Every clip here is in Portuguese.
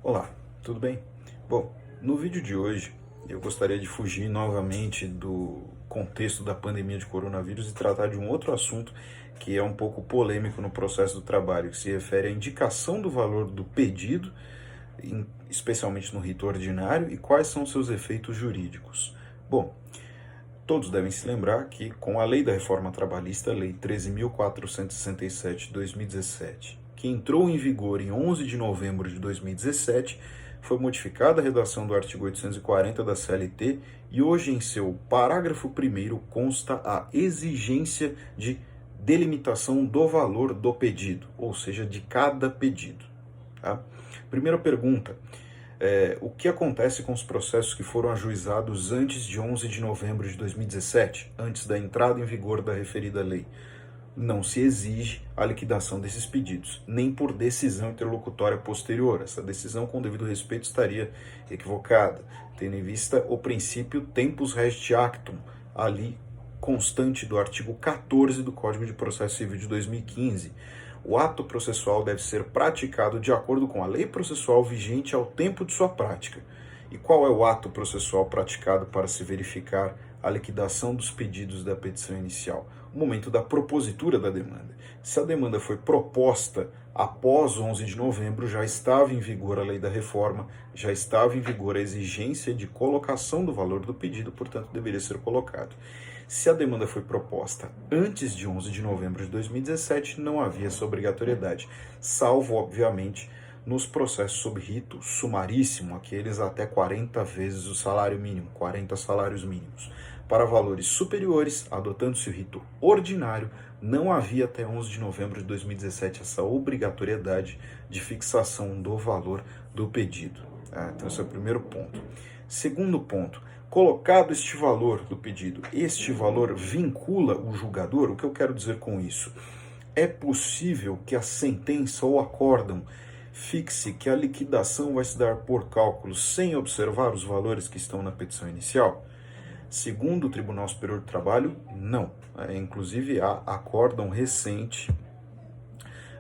Olá, tudo bem? Bom, no vídeo de hoje eu gostaria de fugir novamente do contexto da pandemia de coronavírus e tratar de um outro assunto que é um pouco polêmico no processo do trabalho, que se refere à indicação do valor do pedido, especialmente no rito ordinário, e quais são seus efeitos jurídicos. Bom, todos devem se lembrar que, com a Lei da Reforma Trabalhista, a Lei 13.467 de 2017, que entrou em vigor em 11 de novembro de 2017, foi modificada a redação do artigo 840 da CLT e hoje em seu parágrafo 1º consta a exigência de delimitação do valor do pedido, ou seja, de cada pedido. Tá? Primeira pergunta. O que acontece com os processos que foram ajuizados antes de 11 de novembro de 2017, antes da entrada em vigor da referida lei? Não se exige a liquidação desses pedidos, nem por decisão interlocutória posterior. Essa decisão, com devido respeito, estaria equivocada, tendo em vista o princípio tempus resti actum, ali constante do artigo 14 do Código de Processo Civil de 2015. O ato processual deve ser praticado de acordo com a lei processual vigente ao tempo de sua prática. E qual é o ato processual praticado para se verificar a liquidação dos pedidos da petição inicial? O momento da propositura da demanda. Se a demanda foi proposta após 11 de novembro, já estava em vigor a lei da reforma, já estava em vigor a exigência de colocação do valor do pedido, portanto, deveria ser colocado. Se a demanda foi proposta antes de 11 de novembro de 2017, não havia essa obrigatoriedade, salvo, obviamente, nos processos sob rito sumaríssimo, aqueles até 40 vezes o salário mínimo, 40 salários mínimos. Para valores superiores, adotando-se o rito ordinário, não havia até 11 de novembro de 2017 essa obrigatoriedade de fixação do valor do pedido. Então esse é o primeiro ponto. Segundo ponto, colocado este valor do pedido, este valor vincula o julgador? O que eu quero dizer com isso? É possível que a sentença ou acórdão fixe que a liquidação vai se dar por cálculo sem observar os valores que estão na petição inicial? Segundo o Tribunal Superior do Trabalho, não. Inclusive, há acórdão recente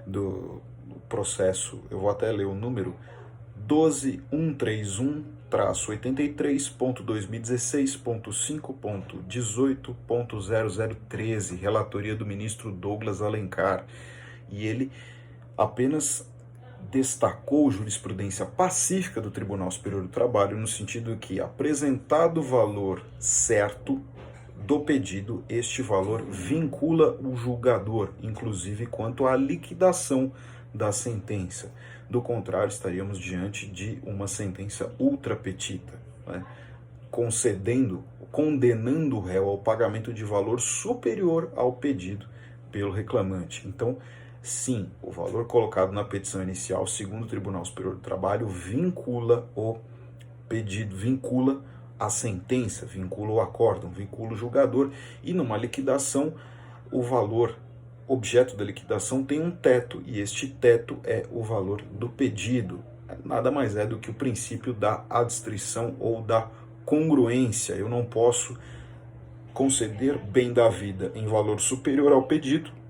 do processo, eu vou até ler o número, 12131-83.2016.5.18.0013, relatoria do ministro Douglas Alencar. E ele apenas destacou jurisprudência pacífica do Tribunal Superior do Trabalho no sentido que, apresentado o valor certo do pedido, este valor vincula o julgador, inclusive quanto à liquidação da sentença. Do contrário, estaríamos diante de uma sentença ultra petita, né? Condenando o réu ao pagamento de valor superior ao pedido pelo reclamante. Então, sim, o valor colocado na petição inicial, segundo o Tribunal Superior do Trabalho, vincula o pedido, vincula a sentença, vincula o acórdão, vincula o julgador, e numa liquidação, o valor objeto da liquidação tem um teto, e este teto é o valor do pedido. Nada mais é do que o princípio da adstrição ou da congruência. Eu não posso conceder bem da vida em valor superior ao pedido,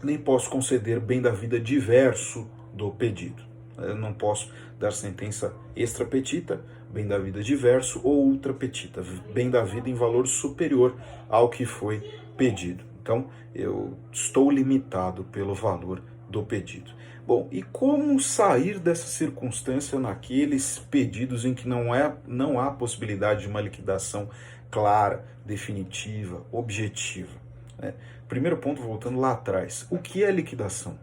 nem posso conceder bem da vida diverso do pedido. Eu não posso dar sentença extra petita, bem da vida diverso, ou ultra petita, bem da vida em valor superior ao que foi pedido. Então, eu estou limitado pelo valor do pedido. Bom, e como sair dessa circunstância naqueles pedidos em que não há possibilidade de uma liquidação clara, definitiva, objetiva? Primeiro ponto, voltando lá atrás. O que é liquidação?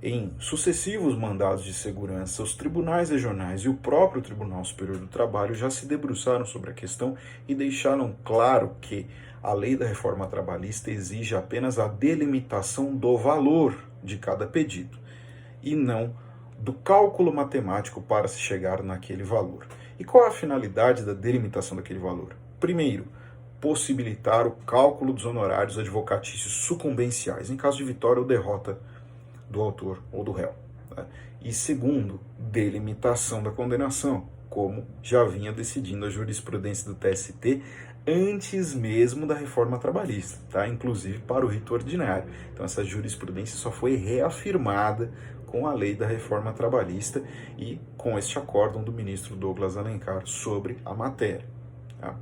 Em sucessivos mandados de segurança, os tribunais regionais e o próprio Tribunal Superior do Trabalho já se debruçaram sobre a questão e deixaram claro que a lei da reforma trabalhista exige apenas a delimitação do valor de cada pedido e não do cálculo matemático para se chegar naquele valor. E qual é a finalidade da delimitação daquele valor? Primeiro, possibilitar o cálculo dos honorários advocatícios sucumbenciais, em caso de vitória ou derrota do autor ou do réu. E segundo, delimitação da condenação, como já vinha decidindo a jurisprudência do TST antes mesmo da reforma trabalhista, inclusive para o rito ordinário. Então essa jurisprudência só foi reafirmada com a lei da reforma trabalhista e com este acórdão do ministro Douglas Alencar sobre a matéria. Tá?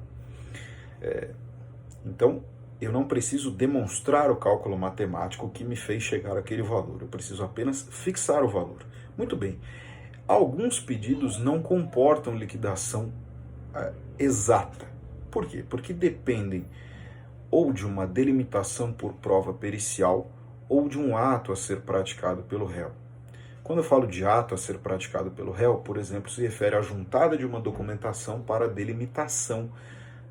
Então, eu não preciso demonstrar o cálculo matemático que me fez chegar àquele valor, eu preciso apenas fixar o valor. Muito bem, alguns pedidos não comportam liquidação exata. Por quê? Porque dependem ou de uma delimitação por prova pericial ou de um ato a ser praticado pelo réu. Quando eu falo de ato a ser praticado pelo réu, por exemplo, se refere à juntada de uma documentação para delimitação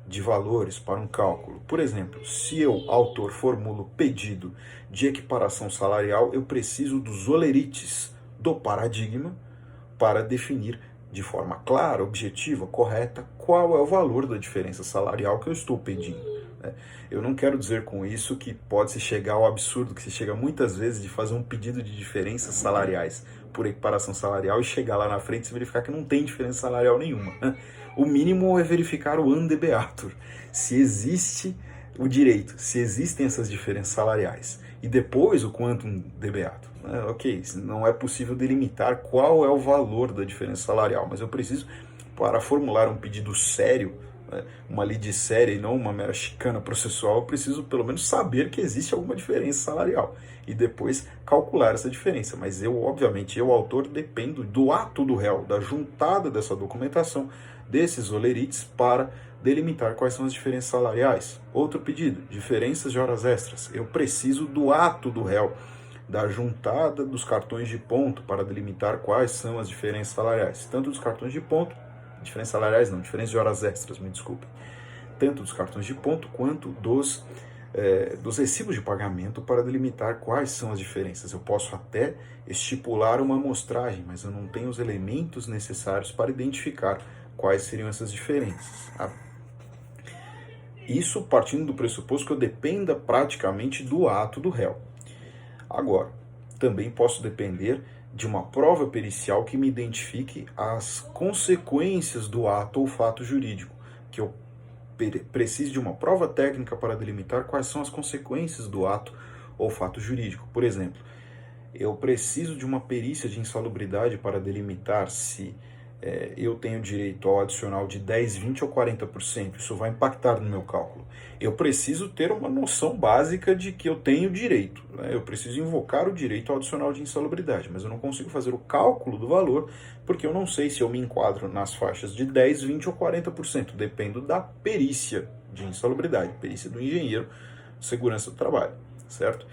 de valores para um cálculo. Por exemplo, se eu, autor, formulo pedido de equiparação salarial, eu preciso dos olerites do paradigma para definir de forma clara, objetiva, correta, qual é o valor da diferença salarial que eu estou pedindo. Eu não quero dizer com isso que pode-se chegar ao absurdo, que se chega muitas vezes de fazer um pedido de diferenças salariais por equiparação salarial e chegar lá na frente e verificar que não tem diferença salarial nenhuma. O mínimo é verificar o ante beatur, se existe o direito, se existem essas diferenças salariais. E depois o quantum de beatur. Ok, não é possível delimitar qual é o valor da diferença salarial, mas eu preciso, para formular um pedido sério, uma lide séria e não uma mera chicana processual, eu preciso pelo menos saber que existe alguma diferença salarial e depois calcular essa diferença. Mas eu, obviamente, eu, autor, dependo do ato do réu, da juntada dessa documentação, desses olerites, para delimitar quais são as diferenças salariais. Outro pedido, diferenças de horas extras. Eu preciso do ato do réu, da juntada dos cartões de ponto, para delimitar quais são as diferenças salariais, tanto dos cartões de ponto, diferenças salariais não, diferenças de horas extras, me desculpem, tanto dos cartões de ponto quanto dos recibos de pagamento, para delimitar quais são as diferenças. Eu posso até estipular uma amostragem, mas eu não tenho os elementos necessários para identificar quais seriam essas diferenças. Tá? Isso partindo do pressuposto que eu dependa praticamente do ato do réu. Agora, também posso depender de uma prova pericial que me identifique as consequências do ato ou fato jurídico, que eu precise de uma prova técnica para delimitar quais são as consequências do ato ou fato jurídico. Por exemplo, eu preciso de uma perícia de insalubridade para delimitar se eu tenho direito ao adicional de 10, 20 ou 40%. Isso vai impactar no meu cálculo. Eu preciso ter uma noção básica de que eu tenho direito. Eu preciso invocar o direito ao adicional de insalubridade, mas eu não consigo fazer o cálculo do valor porque eu não sei se eu me enquadro nas faixas de 10, 20 ou 40%. Dependo da perícia de insalubridade, perícia do engenheiro de segurança do trabalho, certo?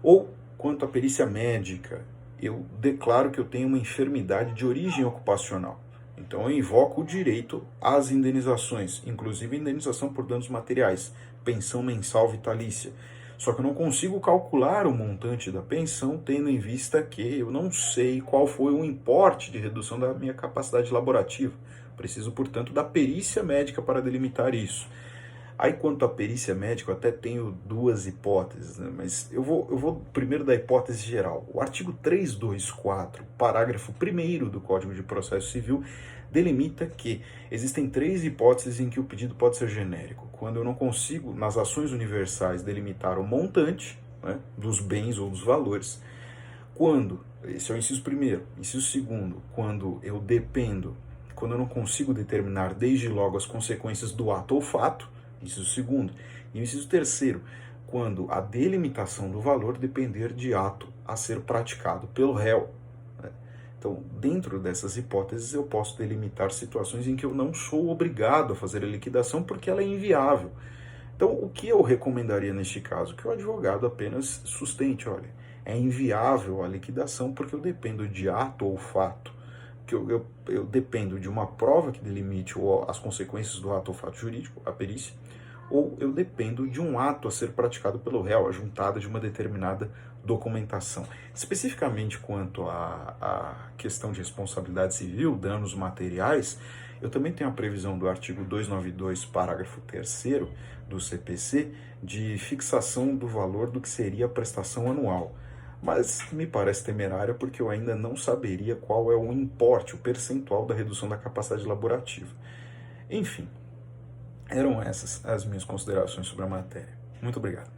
Ou quanto à perícia médica, eu declaro que eu tenho uma enfermidade de origem ocupacional. Então eu invoco o direito às indenizações, inclusive indenização por danos materiais, pensão mensal vitalícia. Só que eu não consigo calcular o montante da pensão, tendo em vista que eu não sei qual foi o importe de redução da minha capacidade laborativa. Preciso, portanto, da perícia médica para delimitar isso. Aí, quanto à perícia médica, eu até tenho duas hipóteses, né? Mas eu vou primeiro da hipótese geral. O artigo 324, parágrafo 1º do Código de Processo Civil, delimita que existem três hipóteses em que o pedido pode ser genérico. Quando eu não consigo, nas ações universais, delimitar o montante, né, dos bens ou dos valores. Quando, esse é o inciso primeiro. Inciso segundo, quando eu não consigo determinar desde logo as consequências do ato ou fato. Inciso segundo. E o inciso terceiro, quando a delimitação do valor depender de ato a ser praticado pelo réu. Então, dentro dessas hipóteses, eu posso delimitar situações em que eu não sou obrigado a fazer a liquidação porque ela é inviável. Então, o que eu recomendaria neste caso? Que o advogado apenas sustente, olha, é inviável a liquidação porque eu dependo de ato ou fato, que eu dependo de uma prova que delimite as consequências do ato ou fato jurídico, a perícia, ou eu dependo de um ato a ser praticado pelo réu, a juntada de uma determinada documentação. Especificamente quanto à questão de responsabilidade civil, danos materiais, eu também tenho a previsão do artigo 292, parágrafo 3º do CPC, de fixação do valor do que seria a prestação anual. Mas me parece temerária porque eu ainda não saberia qual é o importe, o percentual da redução da capacidade laborativa. Enfim, eram essas as minhas considerações sobre a matéria. Muito obrigado.